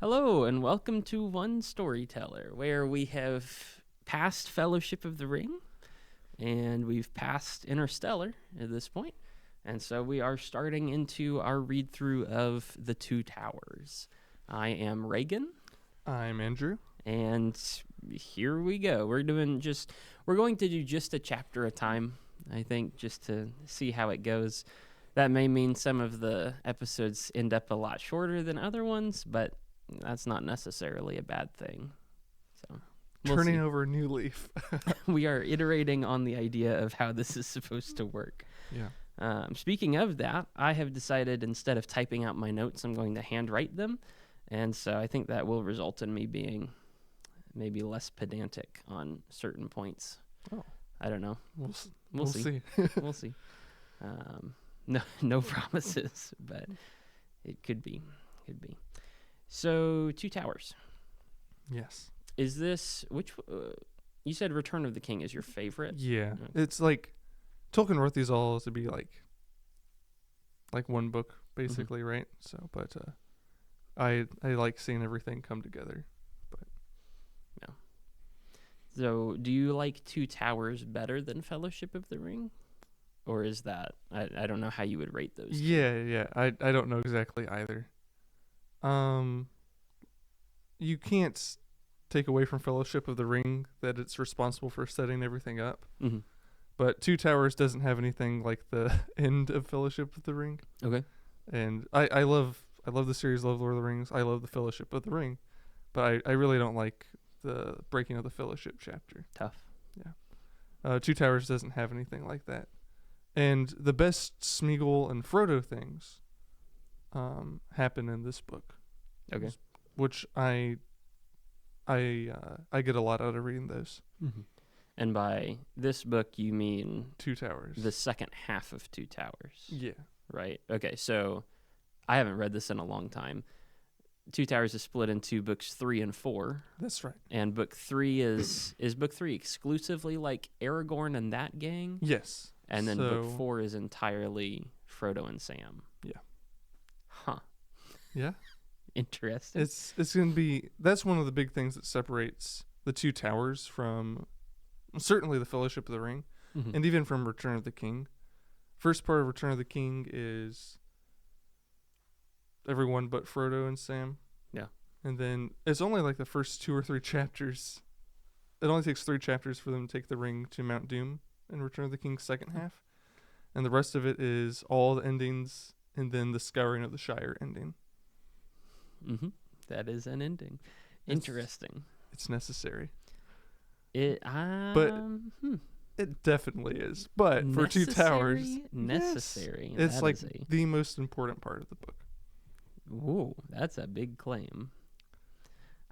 Hello, and welcome to One Storyteller, where we have passed Fellowship of the Ring, and we've passed Interstellar at this point, and so we are starting into our read-through of The Two Towers. I am Reagan. I'm Andrew. And here we go. We're going to do just a chapter at a time, I think, just to see how it goes. That may mean some of the episodes end up a lot shorter than other ones, but that's not necessarily a bad thing. So Turning over a new leaf. We are iterating on the idea of how this is supposed to work. Yeah. Speaking of that, I have decided instead of typing out my notes, I'm going to handwrite them. And so I think that will result in me being maybe less pedantic on certain points. Oh. I don't know. We'll see. We'll see. No promises, but it could be. So, Two Towers. Yes. Is this you said Return of the King is your favorite? Yeah. Okay. It's like Tolkien wrote these all to be like one book basically, right? So, but I like seeing everything come together. But yeah. So, do you like Two Towers better than Fellowship of the Ring? Or is that I don't know how you would rate those. Yeah. I don't know exactly either. You can't take away from Fellowship of the Ring that it's responsible for setting everything up. Mm-hmm. But Two Towers doesn't have anything like the end of Fellowship of the Ring. Okay. And I love the series, love Lord of the Rings. I love the Fellowship of the Ring, but I really don't like the breaking of the Fellowship chapter. Tough. Yeah. Two Towers doesn't have anything like that. And the best Smeagol and Frodo things happen in this book. Okay. Which I get a lot out of reading those. Mm-hmm. And by this book, you mean Two Towers. the second half of Two Towers. Yeah. Right. Okay. So I haven't read this in a long time. Two Towers is split into books 3 and 4. That's right. And book 3 is book 3 exclusively like Aragorn and that gang? Yes. And then book 4 is entirely Frodo and Sam. Yeah. Huh. Yeah. Interesting. It's going to be, that's one of the big things that separates the Two Towers from certainly the Fellowship of the Ring, mm-hmm. and even from Return of the King. First part of Return of the King is everyone but Frodo and Sam. Yeah. And then it's only like the first 2 or 3 chapters. It only takes 3 chapters for them to take the ring to Mount Doom in Return of the King's second half. And the rest of it is all the endings and then the Scouring of the Shire ending. Mm-hmm. That is an ending. Interesting. It's necessary. It definitely is. But for Two Towers, necessary. Yes, it's like the most important part of the book. Ooh, that's a big claim.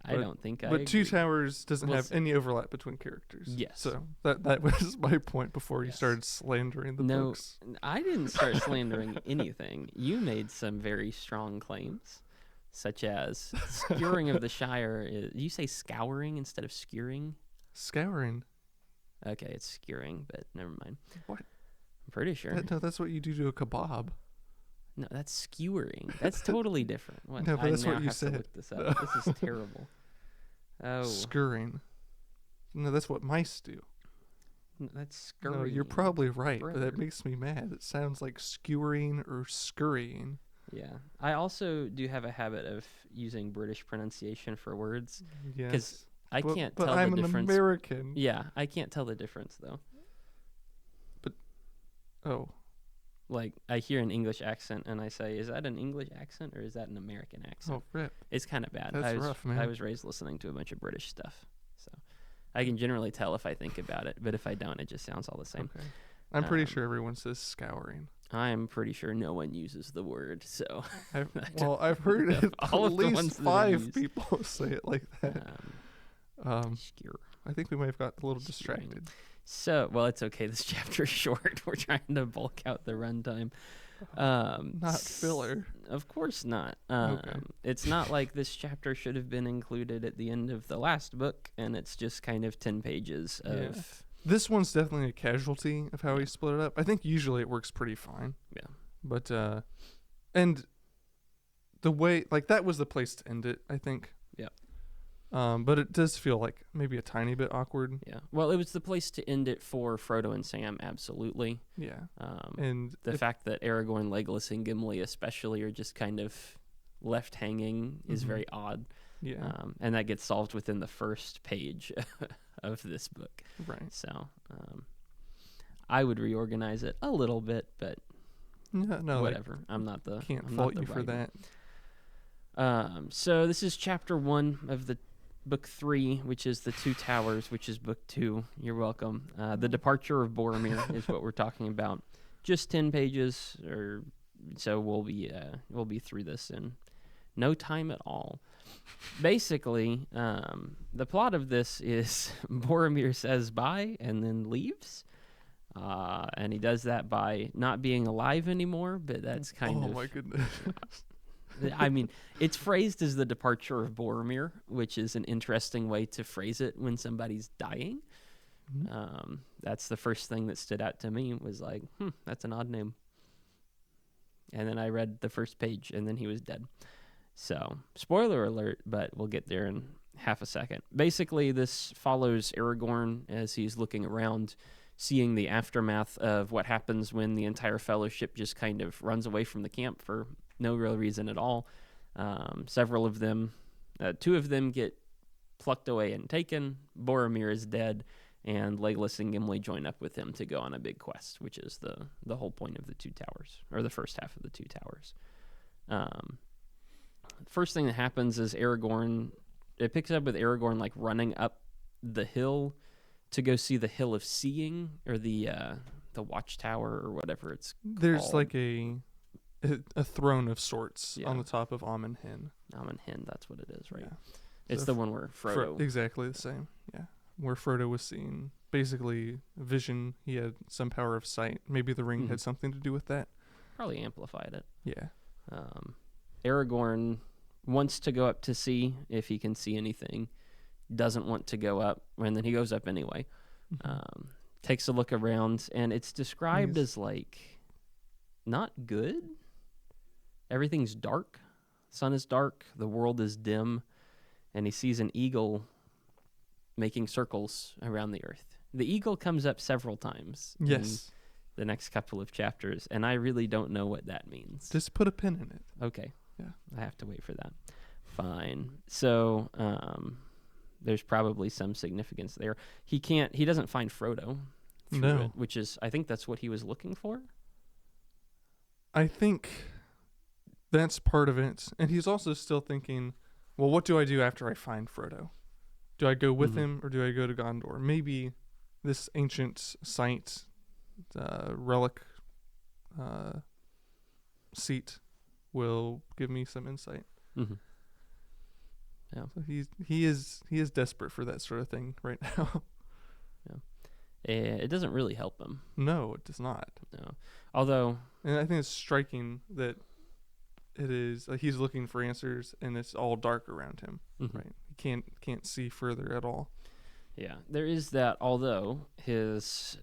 I don't think I agree. But Two Towers doesn't have any overlap between characters. Yes. So that was my point before you started slandering the books. No, I didn't start slandering anything. You made some very strong claims, such as skewering of the Shire. You say scouring instead of skewering? Scouring. Okay, it's skewering, but never mind. What? I'm pretty sure. No, that's what you do to a kebab. No, that's skewering. That's totally different. What? No, but that's what you have said. To look this up. This is terrible. Oh. Scurrying. No, that's what mice do. No, that's scurrying. No, you're probably right, Brother. but that makes me mad. It sounds like skewering or scurrying. Yeah. I also do have a habit of using British pronunciation for words. Yes. Because I can't but tell I'm the difference. an American. Yeah, I can't tell the difference, though. Oh. Like, I hear an English accent, and I say, is that an English accent, or is that an American accent? Oh, rip. It's kind of bad. That's rough, man. I was raised listening to a bunch of British stuff, so I can generally tell if I think about it, but if I don't, it just sounds all the same. Okay. I'm pretty sure everyone says scouring. I'm pretty sure no one uses the word, so... I've heard it all at of the ones least that are 5 used. people say it like that. Skewer. I think we may have got a little distracted. So, well, it's okay. This chapter is short. We're trying to bulk out the runtime. Not filler. Of course not. Okay. It's not like this chapter should have been included at the end of the last book, and it's just kind of 10 pages of... Yeah. This one's definitely a casualty of how he split it up. I think usually it works pretty fine. Yeah. But, and the way, like, that was the place to end it, I think. Yeah. But it does feel like maybe a tiny bit awkward. Yeah. Well, it was the place to end it for Frodo and Sam, absolutely. Yeah. And the fact that Aragorn, Legolas, and Gimli especially are just kind of left hanging is very odd. Yeah. And that gets solved within the first page of this book. Right. So I would reorganize it a little bit, but no, whatever. I'm not the can't I'm fault not the you for writer. that. So this is chapter 1 of the book 3, which is the Two Towers, which is book 2. You're welcome. The Departure of Boromir is what we're talking about. Just 10 pages, or so we'll be through this in no time at all. Basically, the plot of this is Boromir says bye and then leaves. And he does that by not being alive anymore, but that's kind of... Oh, my goodness. I mean, it's phrased as the Departure of Boromir, which is an interesting way to phrase it when somebody's dying. That's the first thing that stood out to me, was like, that's an odd name. And then I read the first page, and then he was dead. So, spoiler alert, but we'll get there in half a second. Basically, this follows Aragorn as he's looking around, seeing the aftermath of what happens when the entire fellowship just kind of runs away from the camp for no real reason at all. Several of them, 2 of them get plucked away and taken. Boromir is dead, and Legolas and Gimli join up with him to go on a big quest, which is the whole point of the Two Towers, or the first half of the Two Towers. First thing that happens is it picks up with Aragorn like running up the hill to go see the Hill of Seeing, or the Watchtower, or whatever it's There's called. like a throne of sorts Yeah. on the top of Amon Hen. Amon Hen, that's what it is, right? Yeah. It's So the one where Frodo... exactly the same. Yeah. Where Frodo was seeing basically vision. He had some power of sight. Maybe the ring had something to do with that. Probably amplified it. Yeah. Aragorn wants to go up to see if he can see anything. Doesn't want to go up, and then he goes up anyway. Takes a look around, and it's described as like not good. Everything's dark. Sun is dark. The world is dim, and he sees an eagle making circles around the earth. The eagle comes up several times. Yes. In the next couple of chapters, and I really don't know what that means. Just put a pin in it. Okay. Yeah. I have to wait for that. Fine. So, there's probably some significance there. He doesn't find Frodo through it, which is, I think that's what he was looking for. I think that's part of it. And he's also still thinking, well, what do I do after I find Frodo? Do I go with him, or do I go to Gondor? Maybe this ancient site, relic seat will give me some insight. Yeah. So he is desperate for that sort of thing right now. It doesn't really help him. No, it does not. No. Although... And I think it's striking that it is like he's looking for answers, and it's all dark around him. Right? He can't see further at all. Yeah, there is that. Although his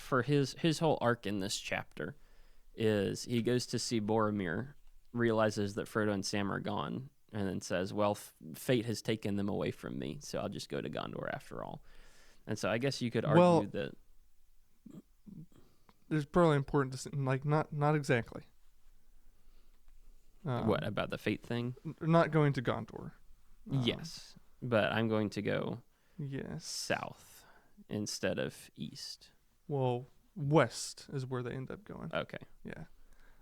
whole arc in this chapter is he goes to see Boromir, realizes that Frodo and Sam are gone, and then says, "Well, fate has taken them away from me, so I'll just go to Gondor after all." And so I guess you could argue that there's probably important to say, like not exactly. What about the fate thing? Not going to Gondor. Yes, but I'm going to go yes south instead of east. Well, west is where they end up going. Okay. Yeah.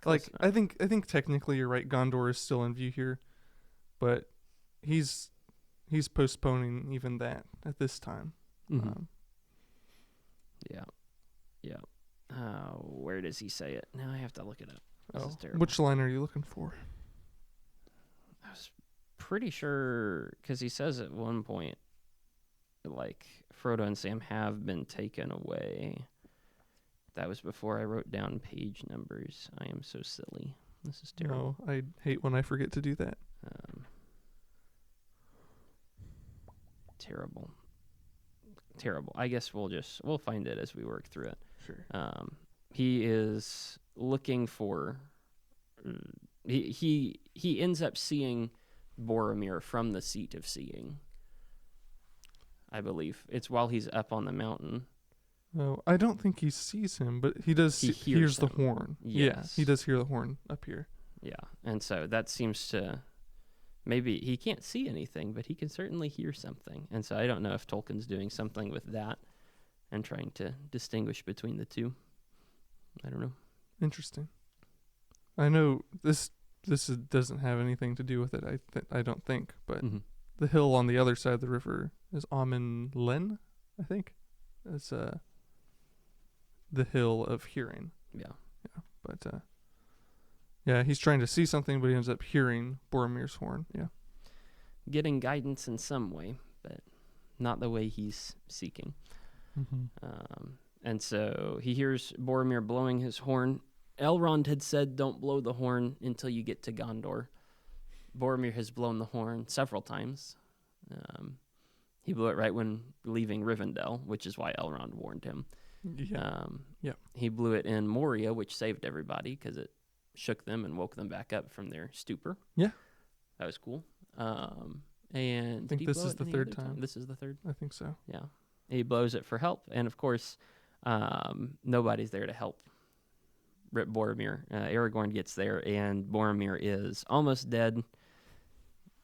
Close I think technically you're right. Gondor is still in view here, but he's postponing even that at this time. Yeah. Where does he say it? Now I have to look it up. This is terrible. Which line are you looking for? I was pretty sure, because he says at one point, like, Frodo and Sam have been taken away. That was before I wrote down page numbers. I am so silly. This is terrible. No, I hate when I forget to do that. Terrible. I guess we'll find it as we work through it. Sure. He is looking for he he ends up seeing Boromir from the Seat of Seeing. I believe it's while he's up on the mountain. Oh, I don't think he sees him, but he does. He Hears the him. horn. Yes. Yeah, he does hear the horn up here. Yeah, and so that seems to maybe he can't see anything, but he can certainly hear something. And so I don't know if Tolkien's doing something with that and trying to distinguish between the two. I don't know. Interesting. I know this doesn't have anything to do with it. I don't think, but the hill on the other side of the river is Amen Len, I think. It's the hill of hearing. Yeah. Yeah, but yeah, he's trying to see something, but he ends up hearing Boromir's horn. Yeah. Getting guidance in some way, but not the way he's seeking. And so he hears Boromir blowing his horn. Elrond had said, "Don't blow the horn until you get to Gondor." Boromir has blown the horn several times. He blew it right when leaving Rivendell, which is why Elrond warned him. Yeah. He blew it in Moria, which saved everybody because it shook them and woke them back up from their stupor. Yeah. That was cool. And I think this is the third time. This is the third? I think so. Yeah. He blows it for help. And, of course, nobody's there to help Rip Boromir. Aragorn gets there, and Boromir is almost dead.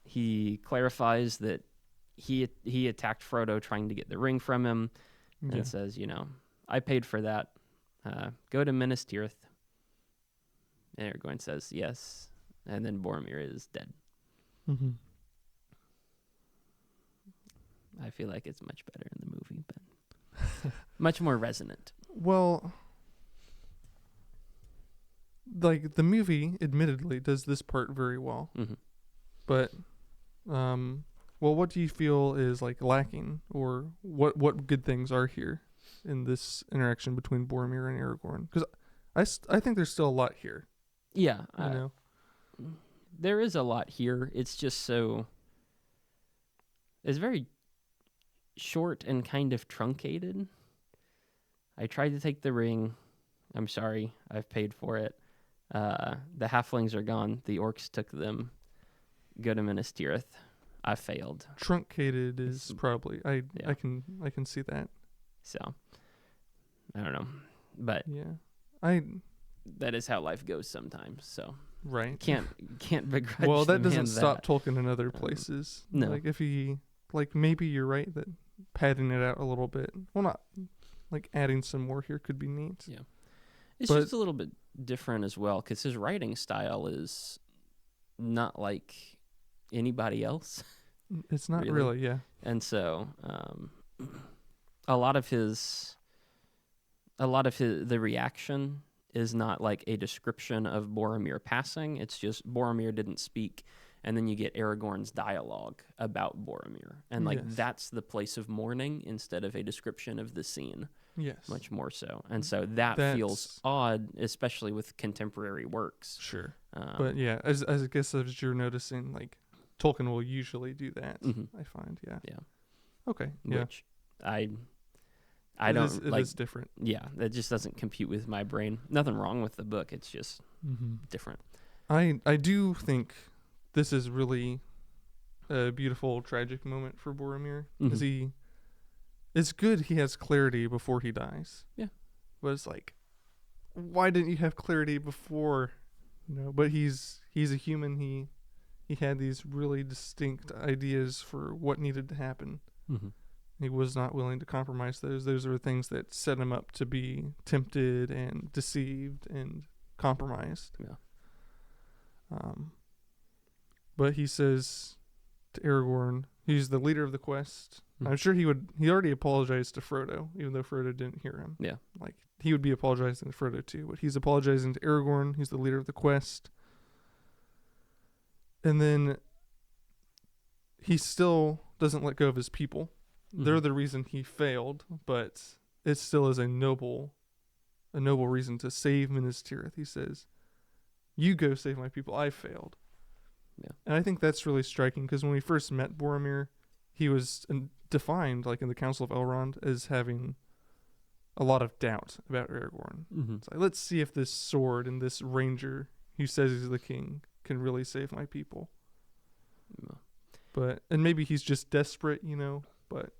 He clarifies that he attacked Frodo trying to get the ring from him and says, I paid for that. Go to Minas Tirith. And Aragorn says, yes. And then Boromir is dead. I feel like it's much better in the movie, but much more resonant. Well, like the movie, admittedly, does this part very well. But, well, what do you feel is like lacking, or what good things are here in this interaction between Boromir and Aragorn? Because I think there's still a lot here. Yeah, you know, there is a lot here. It's just it's very short and kind of truncated. I tried to take the ring. I'm sorry. I've paid for it. The halflings are gone. The orcs took them. Go to Minas Tirith. I failed. Truncated is probably I can see that. So I don't know, but yeah, that is how life goes sometimes. So right, can't begrudge. Well, that the doesn't man stop that. Tolkien in other places. No, like if he maybe you're right that padding it out a little bit. Well, not like adding some more here could be neat. Yeah, it's just a little bit different as well because his writing style is not like anybody else. It's not really, yeah. And so a lot of the reaction is not like a description of Boromir passing. It's just Boromir didn't speak, and then you get Aragorn's dialogue about Boromir. And that's the place of mourning instead of a description of the scene. Yes. Much more so. And so that feels odd, especially with contemporary works. Sure. But yeah, as I guess as you're noticing, like Tolkien will usually do that. I find, yeah. Okay. Yeah. Which I don't it is different. Yeah, that just doesn't compute with my brain. Nothing wrong with the book. It's just different. I do think this is really a beautiful, tragic moment for Boromir. It's good he has clarity before he dies. Yeah. But it's like, why didn't you have clarity before? But he's a human. He had these really distinct ideas for what needed to happen. He was not willing to compromise those. Those are things that set him up to be tempted and deceived and compromised. Yeah. But he says to Aragorn, he's the leader of the quest. I'm sure he already apologized to Frodo, even though Frodo didn't hear him. Yeah. Like, he would be apologizing to Frodo too, but he's apologizing to Aragorn. He's the leader of the quest. And then he still doesn't let go of his people. They're the reason he failed, but it still is a noble reason to save Minas Tirith. He says, you go save my people. I failed. Yeah. And I think that's really striking because when we first met Boromir, he was defined, like in the Council of Elrond, as having a lot of doubt about Aragorn. It's like, let's see if this sword and this ranger who says he's the king can really save my people. Well, And maybe he's just desperate, but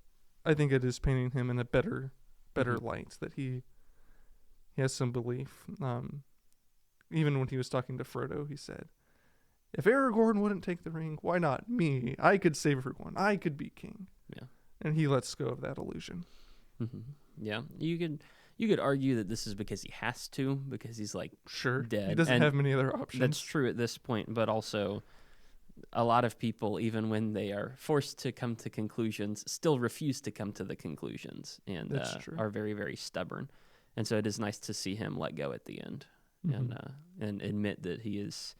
I think it is painting him in a better Mhm. light, that he has some belief. Even when he was talking to Frodo, he said, if Aragorn wouldn't take the ring, why not me? I could save everyone. I could be king. Yeah. And he lets go of that illusion. Mhm. Yeah. You could argue that this is because he has to, because he's like Sure. dead. He doesn't And have many other options. that's true at this point, but also a lot of people, even when they are forced to come to conclusions, still refuse to come to the conclusions and That's true. are very, very stubborn. And so it is nice to see him let go at the end and admit that he is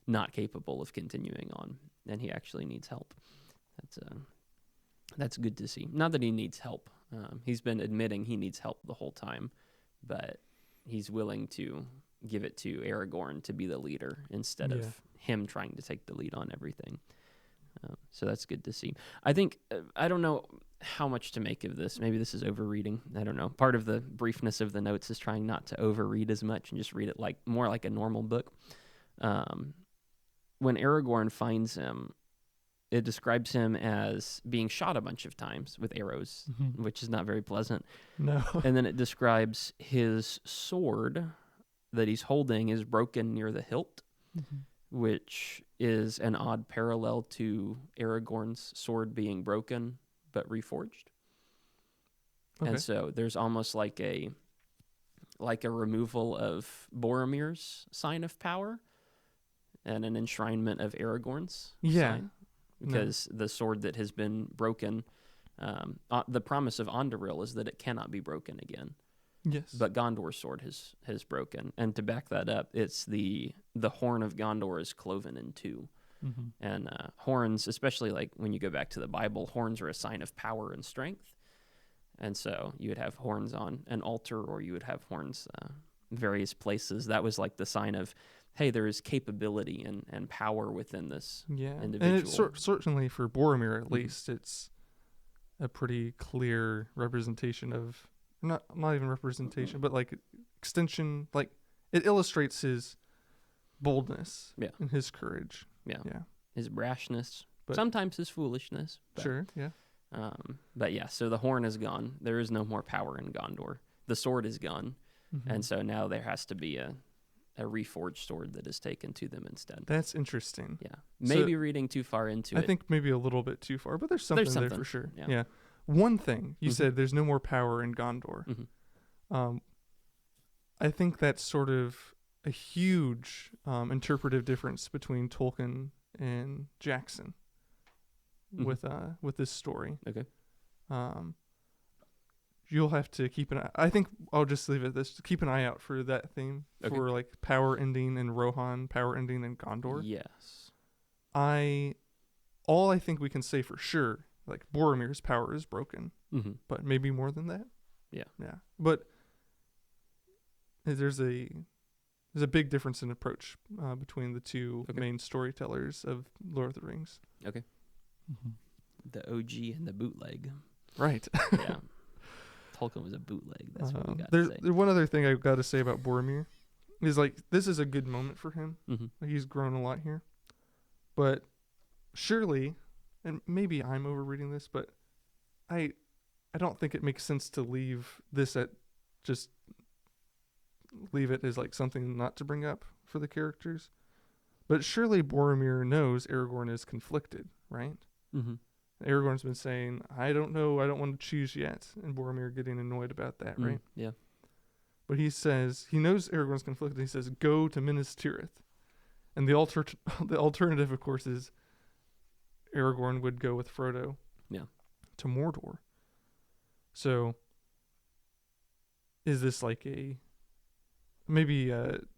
not capable of continuing on and he actually needs help. That's good to see. Not that he needs help. He's been admitting he needs help the whole time, but he's willing to give it to Aragorn to be the leader instead Yeah. of him trying to take the lead on everything. So that's good to see. I think, I don't know how much to make of this. Maybe this is overreading. I don't know. Part of the briefness of the notes is trying not to overread as much and just read it like more like a normal book. When Aragorn finds him, it describes him as being shot a bunch of times with arrows, which is not very pleasant. No. And then it describes his sword that he's holding is broken near the hilt, which is an odd parallel to Aragorn's sword being broken but reforged. Okay. And so there's almost like a removal of Boromir's sign of power and an enshrinement of Aragorn's sign. Because the sword that has been broken, the promise of Anduril is that it cannot be broken again. Yes. But Gondor's sword has broken. And to back that up, it's the horn of Gondor is cloven in two. And horns, especially like when you go back to the Bible, horns are a sign of power and strength. And so you would have horns on an altar or you would have horns various places. That was like the sign of, hey, there is capability and power within this individual. And it's certainly for Boromir, at least, it's a pretty clear representation of, not even representation, but like extension, like it illustrates his boldness and his courage. Yeah. Yeah. His brashness, But- sometimes his foolishness. But, Sure, yeah. But yeah, so the horn is gone. There is no more power in Gondor. The sword is gone. And so now there has to be a reforged sword that is taken to them instead. That's interesting. Yeah. Maybe reading too far into it. I think maybe a little bit too far, but there's something there for sure. Yeah. One thing, you said there's no more power in Gondor. I think that's sort of a huge interpretive difference between Tolkien and Jackson with this story. Okay. You'll have to keep an eye. I think I'll just leave it at this. Keep an eye out for that theme for like power ending in Rohan, power ending in Gondor. Yes. All I think we can say for sure, like Boromir's power is broken, but maybe more than that. Yeah. Yeah. But there's a big difference in approach between the two main storytellers of Lord of the Rings. Okay. The OG and the bootleg. Right. Yeah. Tolkien was a bootleg. That's what we got to say. There's one other thing I've got to say about Boromir is like this is a good moment for him. Like, he's grown a lot here, but surely, and maybe I'm overreading this, but I don't think it makes sense to leave this at just leave it as like something not to bring up for the characters. But surely Boromir knows Aragorn is conflicted, right? Aragorn's been saying, I don't know, I don't want to choose yet. And Boromir getting annoyed about that, right? Yeah. But he says, he knows Aragorn's conflicted. He says, go to Minas Tirith. And the alternative, of course, is Aragorn would go with Frodo to Mordor. So, is this like maybe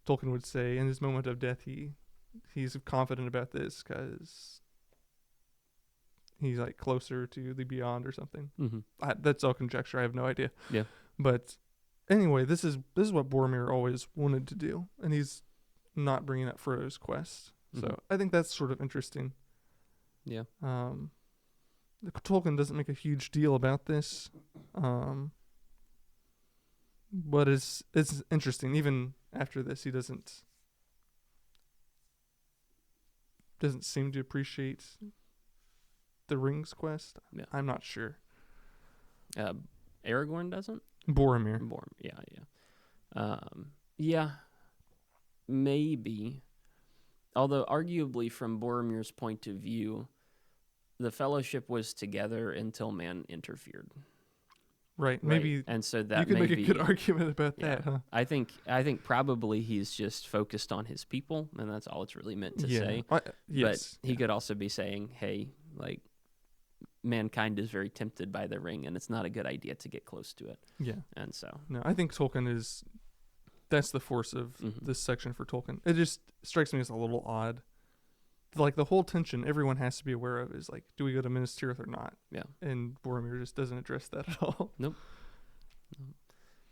Tolkien would say, in his moment of death, he's confident about this because he's like closer to the beyond or something. That's all conjecture. I have no idea. Yeah. But anyway, this is what Boromir always wanted to do, and he's not bringing up Frodo's quest. So I think that's sort of interesting. Yeah. Tolkien doesn't make a huge deal about this, but it's interesting. Even after this, he doesn't doesn't seem to appreciate the Rings quest. Yeah. I'm not sure. Aragorn doesn't. Boromir. Yeah, maybe. Although, arguably, from Boromir's point of view, the Fellowship was together until man interfered. Right. Maybe. And so that you could may make a be, good argument about that, huh? I think probably he's just focused on his people, and that's all it's really meant to say. Yes. But he could also be saying, hey, like, mankind is very tempted by the ring, and it's not a good idea to get close to it. Yeah. And so. No, I think Tolkien is. That's the force of this section for Tolkien. It just strikes me as a little odd. Like, the whole tension everyone has to be aware of is, like, do we go to Minas Tirith or not? Yeah. And Boromir just doesn't address that at all. Nope.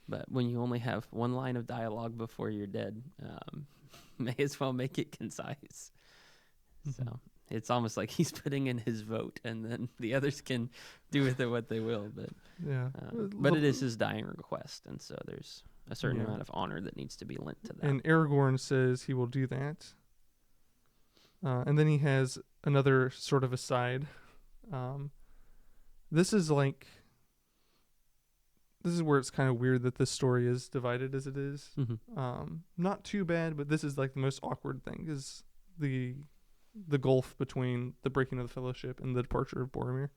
But when you only have one line of dialogue before you're dead, may as well make it concise. So it's almost like he's putting in his vote, and then the others can do with it what they will. But yeah. But it is his dying request, and so there's a certain amount of honor that needs to be lent to that. And Aragorn says he will do that. And then he has another sort of aside. This is where it's kind of weird that this story is divided as it is. Not too bad, but this is like the most awkward thing, is the gulf between the breaking of the Fellowship and the departure of Boromir.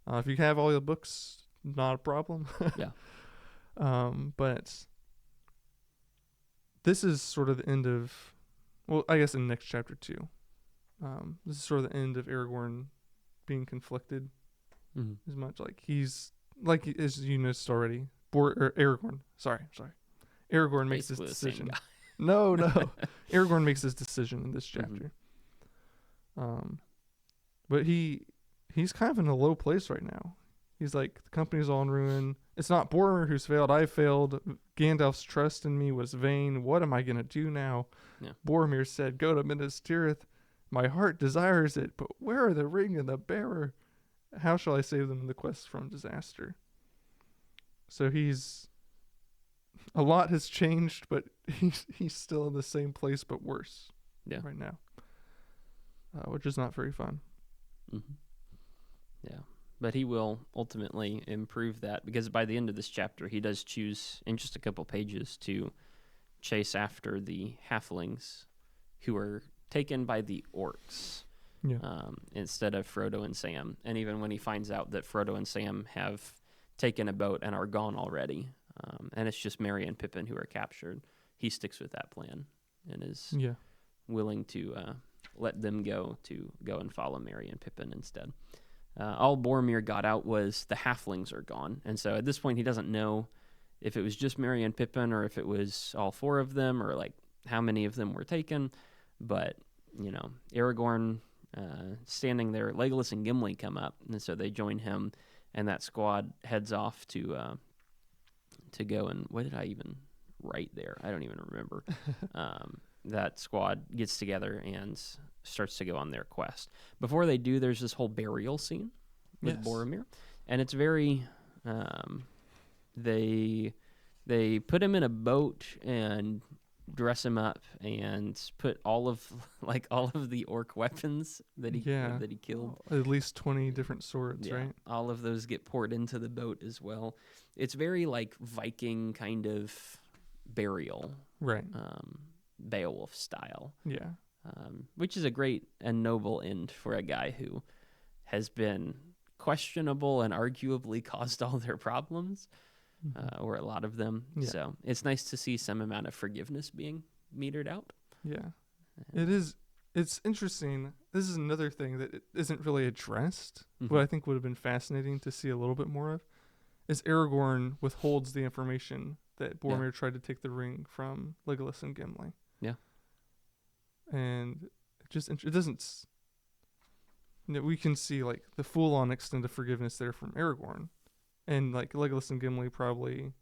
If you have all your books, not a problem. Yeah. But this is sort of the end of, well, I guess in the next chapter 2. This is sort of the end of Aragorn being conflicted as much. Like, he's, like, as you noticed already, Aragorn makes his decision. No. Aragorn makes his decision in this chapter. But he's kind of in a low place right now. He's like, the company's all in ruin. It's not Boromir who's failed. I failed. Gandalf's trust in me was vain. What am I going to do now? Yeah. Boromir said, go to Minas Tirith. My heart desires it, but where are the ring and the bearer? How shall I save them in the quest from disaster? So a lot has changed, but he's still in the same place, but worse right now, which is not very fun. Yeah. But he will ultimately improve that, because by the end of this chapter, he does choose, in just a couple pages, to chase after the halflings who are taken by the orcs instead of Frodo and Sam. And even when he finds out that Frodo and Sam have taken a boat and are gone already, and it's just Merry and Pippin who are captured, he sticks with that plan and is willing to let them go and follow Merry and Pippin instead. All Boromir got out was the halflings are gone. And so at this point, he doesn't know if it was just Merry and Pippin or if it was all 4 of them, or like how many of them were taken. But, Aragorn standing there, Legolas and Gimli come up. And so they join him, and that squad heads off to go. And what did I even write there? I don't even remember. That squad gets together and starts to go on their quest. Before they do, there's this whole burial scene with Boromir, and it's very they put him in a boat and dress him up and put all of the orc weapons that he killed, at least 20 different swords, right? All of those get poured into the boat as well. It's very like Viking kind of burial, right? Beowulf style, which is a great and noble end for a guy who has been questionable and arguably caused all their problems, or a lot of them. So it's nice to see some amount of forgiveness being metered out. It is. It's interesting. This is another thing that isn't really addressed, what I think would have been fascinating to see a little bit more of, is Aragorn withholds the information that Boromir tried to take the ring from Legolas and Gimli. And it doesn't. We can see like the full-on extent of forgiveness there from Aragorn, and like Legolas and Gimli probably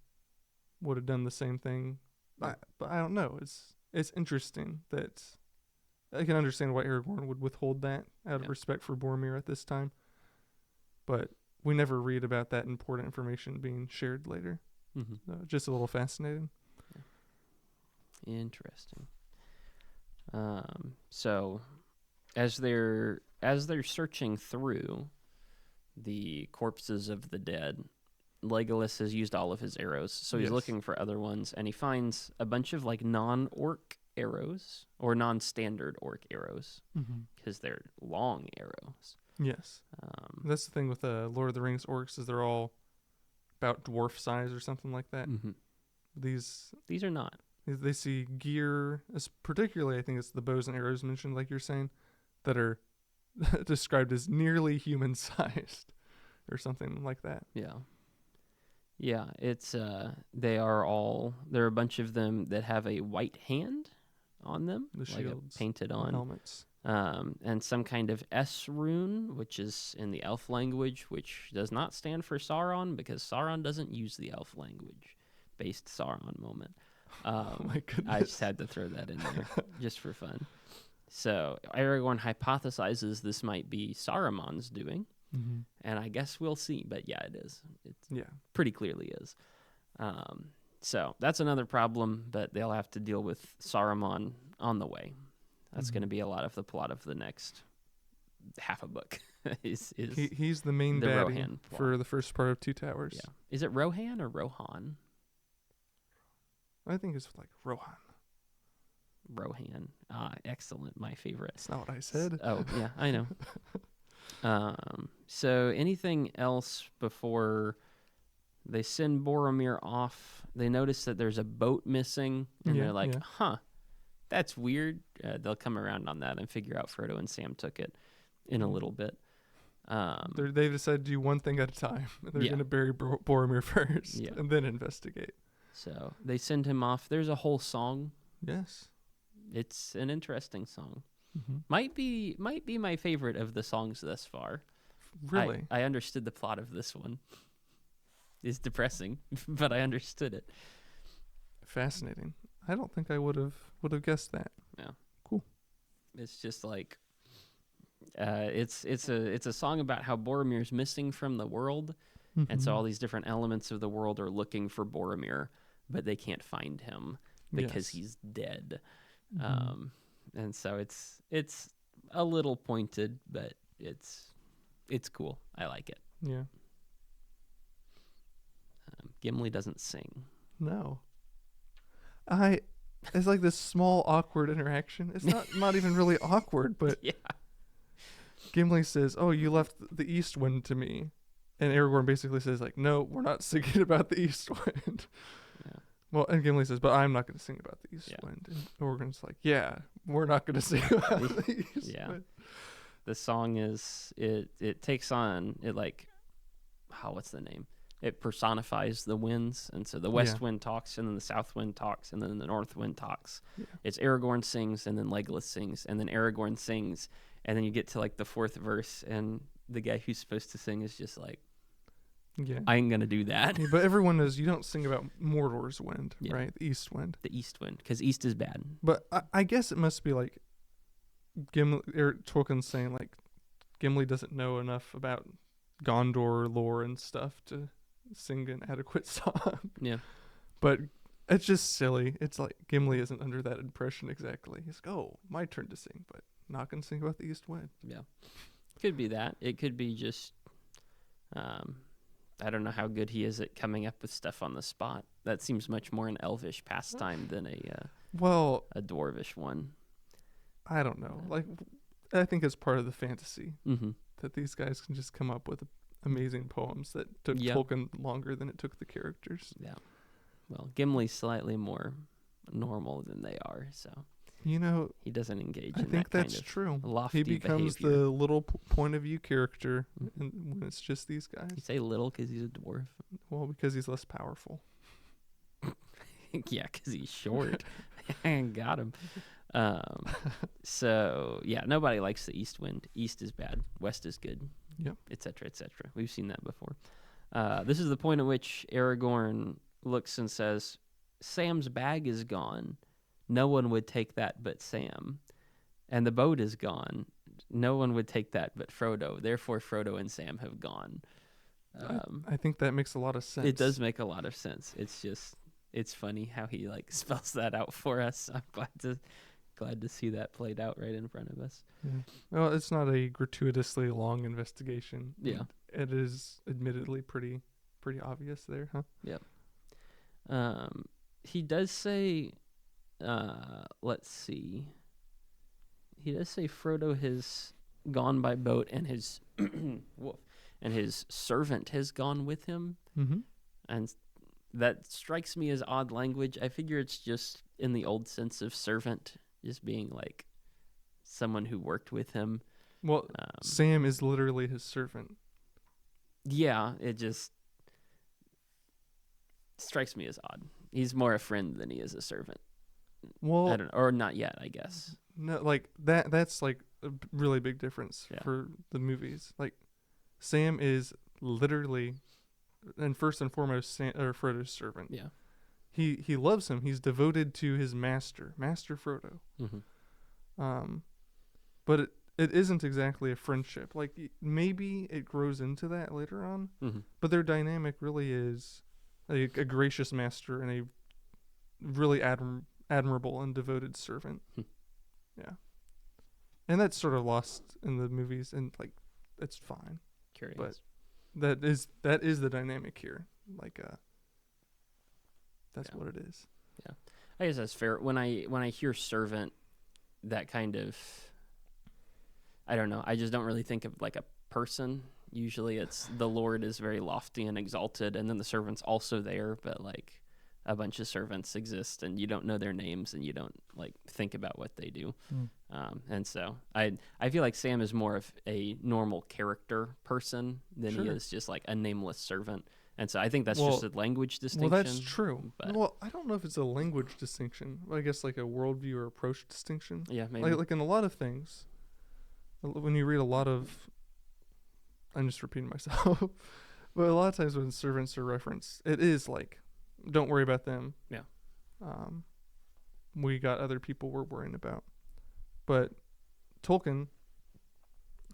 would have done the same thing. But I don't know. It's interesting that I can understand why Aragorn would withhold that out of respect for Boromir at this time, but we never read about that important information being shared later. Just a little fascinating. Interesting. So as they're searching through the corpses of the dead, Legolas has used all of his arrows, so he's Yes. looking for other ones, and he finds a bunch of like non-orc arrows or non-standard orc arrows because they're long arrows. Yes. That's the thing with Lord of the Rings orcs is they're all about dwarf size or something like that. These are not. they see gear, particularly I think it's the bows and arrows mentioned, like you're saying, that are described as nearly human sized or something like that. Yeah, it's there are a bunch of them that have a white hand on them, The like shields, painted on helmets. and some kind of S rune, which is in the elf language, which does not stand for Sauron because Sauron doesn't use the elf language. Based Sauron moment. Oh my goodness. I just had to throw that in there just for fun. So Aragorn hypothesizes this might be Saruman's doing, and I guess we'll see. But yeah, it is. It pretty clearly is. So that's another problem, but they'll have to deal with Saruman on the way. That's going to be a lot of the plot of the next half a book. He's the main the baddie Rohan plot. for the first part of Two Towers. Yeah. Is it Rohan or Rohan? I think it's like Rohan. Rohan. Excellent. My favorite. That's not what I said. Oh, yeah, I know. So anything else before they send Boromir off? They notice that there's a boat missing, and they're like, huh, that's weird. They'll come around on that and figure out Frodo and Sam took it in a little bit. They decided to do one thing at a time. They're going to bury Boromir first and then investigate. So they send him off. There's a whole song. Yes. It's an interesting song. Might be my favorite of the songs thus far. Really? I understood the plot of this one. It's depressing, but I understood it. Fascinating. I don't think I would have guessed that. Yeah. Cool. It's just like it's a song about how Boromir's missing from the world, and so all these different elements of the world are looking for Boromir, but they can't find him because he's dead. And so it's a little pointed, but it's cool. I like it. Yeah. Gimli doesn't sing. No. It's like this small awkward interaction. It's not even really awkward, but Gimli says, "Oh, you left the East Wind to me," and Aragorn basically says, "Like, no, we're not singing about the East Wind." Yeah. Well, and Gimli says, "But I'm not going to sing about the East Wind." And Aragorn's like, "Yeah, we're not going to sing about the East Wind." The song is it takes on it like, what's the name? It personifies the winds, and so the west wind talks, and then the south wind talks, and then the north wind talks. It's Aragorn sings, and then Legolas sings, and then Aragorn sings, and then you get to like the fourth verse, and the guy who's supposed to sing is just like, I ain't gonna do that. But everyone knows you don't sing about Mordor's wind, right? The East Wind. The East Wind, because East is bad. But I guess it must be like Gimli, Tolkien's saying like Gimli doesn't know enough about Gondor lore and stuff to sing an adequate song. Yeah. But it's just silly. It's like Gimli isn't under that impression exactly. He's like, oh, my turn to sing, but not going to sing about the East Wind. Yeah. Could be that. It could be just, I don't know how good he is at coming up with stuff on the spot. That seems much more an elvish pastime than a dwarvish one. I don't know. Like, I think it's part of the fantasy that these guys can just come up with amazing poems that took Tolkien longer than it took the characters. Yeah. Well, Gimli's slightly more normal than they are, so he doesn't engage. I think that's true. Lofty he becomes behavior. the little point of view character when it's just these guys. You say little because he's a dwarf. Well, because he's less powerful. Yeah, because he's short. Got him. So yeah, nobody likes the East Wind. East is bad. West is good. Yep. Et cetera, et cetera. We've seen that before. This is the point at which Aragorn looks and says, Sam's bag is gone. No one would take that but Sam. And the boat is gone. No one would take that but Frodo. Therefore, Frodo and Sam have gone. I think that makes a lot of sense. It does make a lot of sense. It's just, it's funny how he like spells that out for us. I'm glad to glad to see that played out right in front of us. Yeah. Well, it's not a gratuitously long investigation. Yeah. It is admittedly pretty obvious there, huh? Yep. He does say, let's see. He does say Frodo has gone by boat and his woof, and his servant has gone with him. Mm-hmm. And that strikes me as odd language. I figure it's just in the old sense of servant, just being like someone who worked with him. Well, Sam is literally his servant. Yeah, it just strikes me as odd. He's more a friend than he is a servant. Well, I don't know, or not yet, I guess. No, like that's like a really big difference Yeah. for the movies. Like Sam is literally, and first and foremost, Frodo's servant. Yeah. He loves him. He's devoted to his Master Frodo. Mm-hmm. But it isn't exactly a friendship. Like maybe it grows into that later on. Mm-hmm. But their dynamic really is a gracious master and a really admirable and devoted servant. Yeah. And that's sort of lost in the movies, and like that's fine. Curious. But that is the dynamic here. Like that's what it is. Yeah. I guess that's fair. When I hear servant, that kind of, I don't know, I just don't really think of like a person. Usually it's the Lord is very lofty and exalted, and then the servant's also there, but like a bunch of servants exist and you don't know their names and you don't like think about what they do. And so I feel like Sam is more of a normal character person than he is just like a nameless servant. And so I think that's just a language distinction. Well, that's true. But Well, I don't know if it's a language distinction. I guess like a worldview or approach distinction. yeah, maybe. Like in a lot of things, when you read a lot of, I'm just repeating myself, but a lot of times when servants are referenced, it is like, don't worry about them. Yeah. We got other people we're worrying about. But Tolkien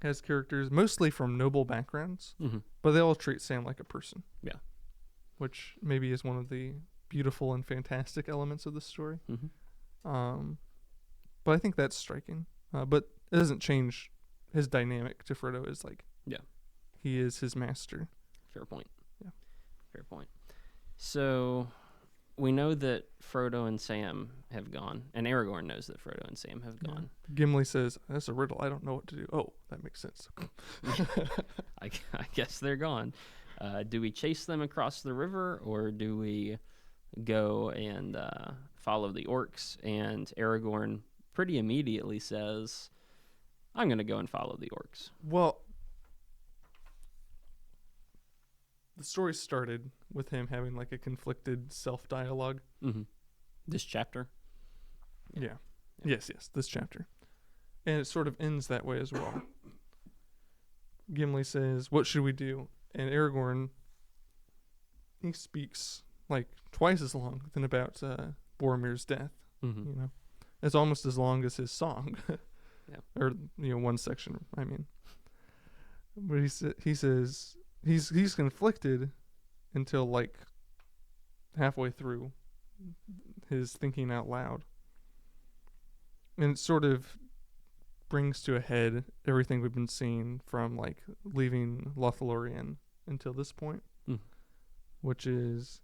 has characters mostly from noble backgrounds, but they all treat Sam like a person. Yeah. Which maybe is one of the beautiful and fantastic elements of the story. But I think that's striking. But it doesn't change his dynamic to Frodo is like, he is his master. Fair point. Yeah. Fair point. So we know that Frodo and Sam have gone, and Aragorn knows that Frodo and Sam have gone. Gimli says, that's a riddle. I don't know what to do. Oh, that makes sense. I guess they're gone. Do we chase them across the river, or do we go and follow the orcs? And Aragorn pretty immediately says, I'm going to go and follow the orcs. Well, the story started with him having like a conflicted self-dialogue. This chapter? Yeah. Yes, this chapter. And it sort of ends that way as well. Gimli says, what should we do? And Aragorn, he speaks like twice as long than about Boromir's death. You know, it's almost as long as his song. Or, one section, I mean. But he says he's conflicted until like halfway through his thinking out loud. And it sort of brings to a head everything we've been seeing from like leaving Lothlorien until this point, which is,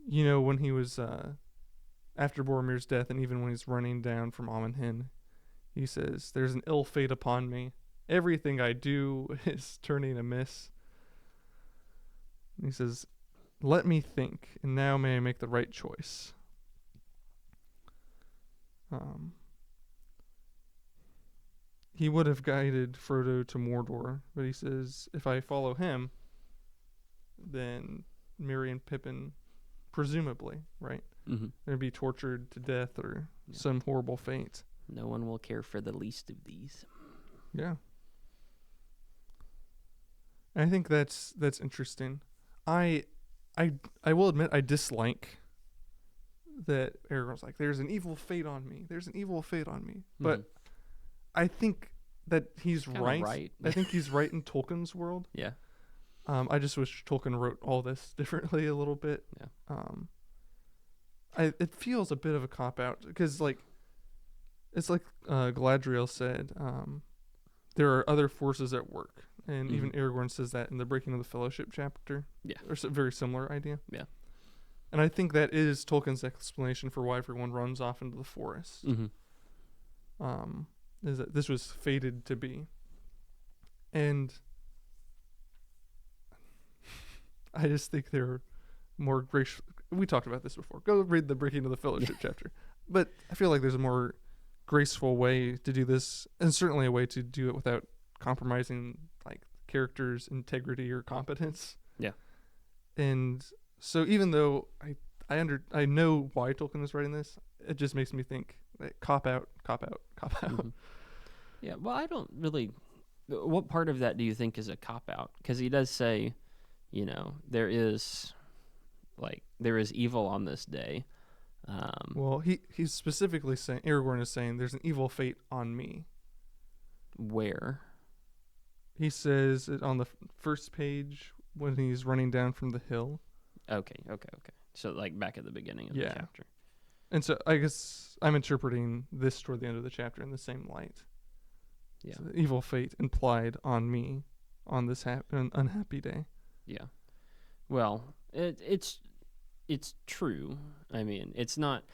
when he was after Boromir's death, and even when he's running down from Amon Hen, he says, "There's an ill fate upon me. Everything I do is turning amiss." And he says, "Let me think, and now may I make the right choice." He would have guided Frodo to Mordor, but he says, if I follow him, then Merry and Pippin, presumably, right? They'd be tortured to death or some horrible fate. No one will care for the least of these. Yeah. I think that's interesting. I will admit I dislike that Aragorn's like, there's an evil fate on me. There's an evil fate on me. But I think that he's right. I think he's right in Tolkien's world. Yeah. I just wish Tolkien wrote all this differently a little bit. Yeah. It feels a bit of a cop out because like it's like Galadriel said, there are other forces at work. And even Aragorn says that in the Breaking of the Fellowship chapter. Yeah. There's a very similar idea. Yeah. And I think that is Tolkien's explanation for why everyone runs off into the forest. Is that this was fated to be. And I just think they're more gracious. We talked about this before. Go read the Breaking of the Fellowship chapter. But I feel like there's a more graceful way to do this, and certainly a way to do it without compromising like characters' integrity or competence. Yeah. And so even though I know why Tolkien is writing this, it just makes me think like, cop out. Yeah, well, I don't really. What part of that do you think is a cop out? Because he does say, there is evil on this day. Well, he's specifically saying, Aragorn is saying, there's an evil fate on me. Where? He says it on the first page when he's running down from the hill. Okay. So like back at the beginning of the chapter. And so I guess I'm interpreting this toward the end of the chapter in the same light. Yeah. So evil fate implied on me on this an unhappy day. Yeah. Well, it's true. I mean, it's not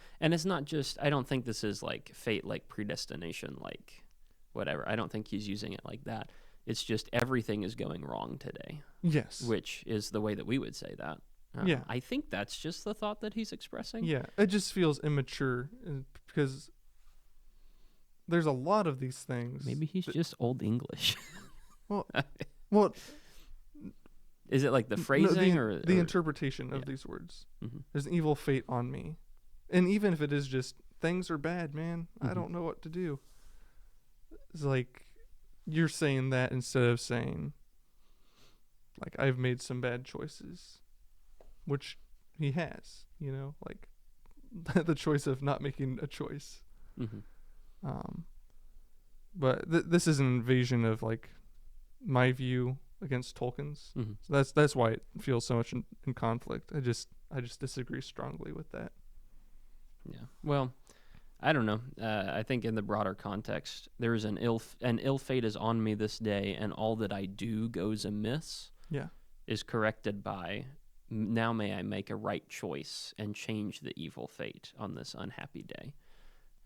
just, I don't think this is like fate, like predestination, like whatever. I don't think he's using it like that. It's just everything is going wrong today. Yes. Which is the way that we would say that. Yeah. I think that's just the thought that he's expressing. Yeah. It just feels immature because there's a lot of these things. Maybe he's just old English. Well, is it like the phrasing or the interpretation of these words? There's an evil fate on me. And even if it is just things are bad, man, I don't know what to do. It's like you're saying that instead of saying like I've made some bad choices, which he has, like the choice of not making a choice. But this is an invasion of like my view against Tolkien's. So that's why it feels so much in conflict. I just disagree strongly with that. Yeah. Well, I don't know. I think in the broader context, there is an ill fate is on me this day, and all that I do goes amiss. Yeah. Is corrected by now may I make a right choice and change the evil fate on this unhappy day.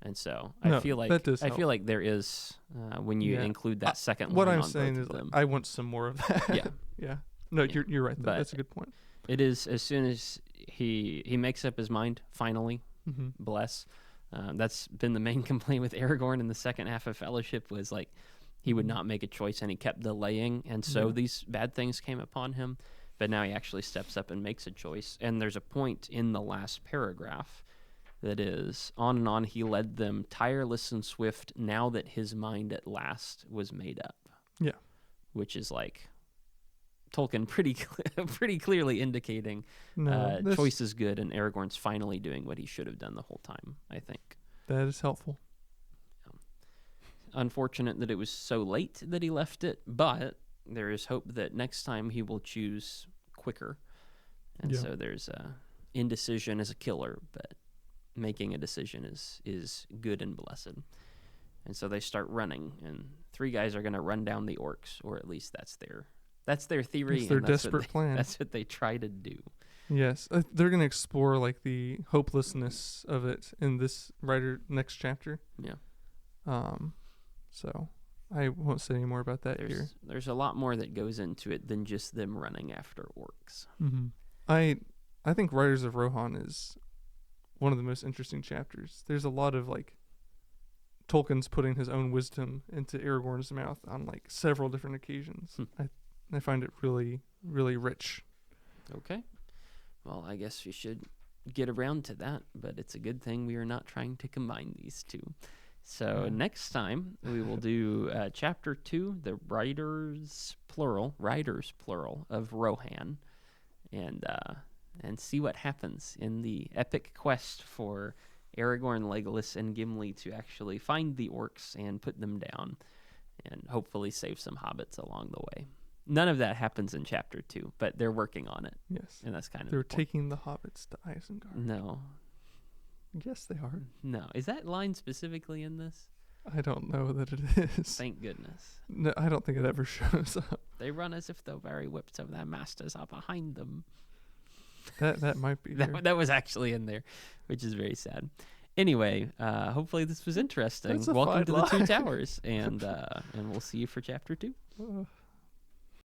And so I feel like there is when you include that second what line I'm on saying both is of them. I want some more of that. Yeah. Yeah. No, you're right. That's a good point. It is as soon as he makes up his mind finally. Bless. That's been the main complaint with Aragorn in the second half of Fellowship was like he would not make a choice and he kept delaying, and so these bad things came upon him. But now he actually steps up and makes a choice. And there's a point in the last paragraph that is, on and on he led them, tireless and swift, now that his mind at last was made up. Yeah. Which is like Tolkien pretty clearly indicating choice is good, and Aragorn's finally doing what he should have done the whole time, I think. That is helpful. Unfortunate that it was so late that he left it, but there is hope that next time he will choose quicker. And so there's indecision is a killer, but making a decision is good and blessed. And so they start running, and three guys are going to run down the orcs, or at least that's their theory. It's their desperate plan. That's what they try to do. Yes, they're going to explore like the hopelessness of it in this next chapter. Yeah. So I won't say any more about that here. There's a lot more that goes into it than just them running after orcs. I think Riders of Rohan is one of the most interesting chapters. There's a lot of like Tolkien's putting his own wisdom into Aragorn's mouth on like several different occasions. I find it really, really rich. Okay. Well, I guess we should get around to that, but it's a good thing we are not trying to combine these two. So next time we will do chapter 2, the riders plural of Rohan, and see what happens in the epic quest for Aragorn, Legolas, and Gimli to actually find the orcs and put them down, and hopefully save some hobbits along the way. None of that happens in chapter 2, but they're working on it. Yes. And that's kind of They're taking the hobbits to Isengard. No. Yes, they are. No. Is that line specifically in this? I don't know that it is. Thank goodness. No, I don't think it ever shows up. They run as if the very whips of their masters are behind them. That might be here. That was actually in there, which is very sad. Anyway, hopefully this was interesting. That's a Welcome fine to the Two line. Towers, and we'll see you for chapter 2.